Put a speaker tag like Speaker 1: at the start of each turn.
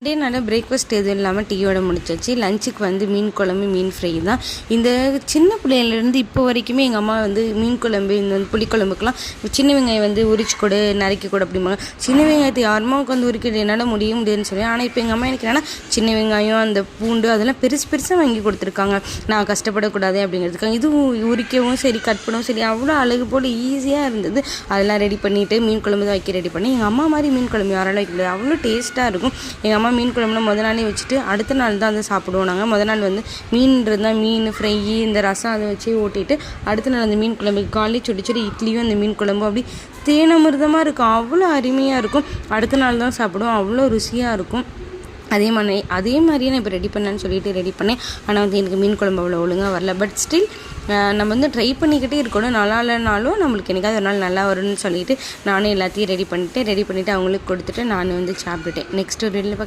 Speaker 1: டேனால breakfast எதுவும் இல்லாமல் டீயோட முடிச்சாச்சு. லஞ்சுக்கு வந்து மீன் குழம்பு, மீன் ஃப்ரை தான். இந்த சின்ன பிள்ளையிலேருந்து இப்போ வரைக்குமே எங்கள் அம்மா வந்து மீன் குழம்பு, இந்த புளிக்குழம்புக்கெலாம் சின்ன வெங்காயம் வந்து உரிச்சு கொடு, நறுக்கி கொடு அப்படிம்பாங்க. சின்ன வெங்காயத்தை யாருமா உட்காந்து உரிக்கிறது என்னால் முடியுதுன்னு சொல்லி. ஆனால் இப்போ எங்கள் அம்மா எனக்கு என்னன்னா சின்ன வெங்காயம், அந்த பூண்டு அதெல்லாம் பெருசு பெருசாக வாங்கி கொடுத்துருக்காங்க. நான் கஷ்டப்படக்கூடாது அப்படிங்கிறதுக்காக. இதுவும் உரிக்கவும் சரி, கட் பண்ணவும் சரி, அவ்வளோ அழகு போல் ஈஸியாக இருந்தது. அதெல்லாம் ரெடி பண்ணிவிட்டு மீன் குழம்பு தான் வைக்க ரெடி பண்ணி, எங்கள் அம்மா மாதிரி மீன் குழம்பு யாராலும் வைக்க முடியாது, அவ்வளோ டேஸ்ட்டாக இருக்கும். எங்கள் அம்மா மீன் குழம்புல முதல் நாளே வச்சுட்டு அடுத்த நாள் தான் அதை சாப்பிடுவோம். நாங்கள் முதல் நாள் வந்து மீன்றது தான், மீன் ஃப்ரை, இந்த ரசம் அதை வச்சு ஓட்டிட்டு அடுத்த நாள் அந்த மீன் குழம்பு காலையில் சுடி சுடி இட்லியும் அந்த மீன் குழம்பும் அப்படி தேனமிர்தமாக இருக்கும். அவ்வளோ அருமையாக இருக்கும். அடுத்த நாள் தான் சாப்பிடுவோம். அவ்வளோ ருசியாக இருக்கும். அதே மாதிரியே நான் இப்போ ரெடி பண்ணேன்னு சொல்லிட்டு ரெடி பண்ணேன். ஆனால் வந்து எனக்கு மீன் குழம்பு அவ்வளோ ஒழுங்காக வரல. பட் ஸ்டில் நம்ம வந்து ட்ரை பண்ணிக்கிட்டே இருக்கணும். நல்லா இல்லைனாலும் நம்மளுக்கு எனக்காவது ஒரு நாள் நல்லா வரும்னு சொல்லிட்டு நானும் எல்லாத்தையும் ரெடி பண்ணிவிட்டு அவங்களுக்கு கொடுத்துட்டு நான் வந்து சாப்பிட்டுட்டேன். நெக்ஸ்ட் ஒரு வீடியோவில்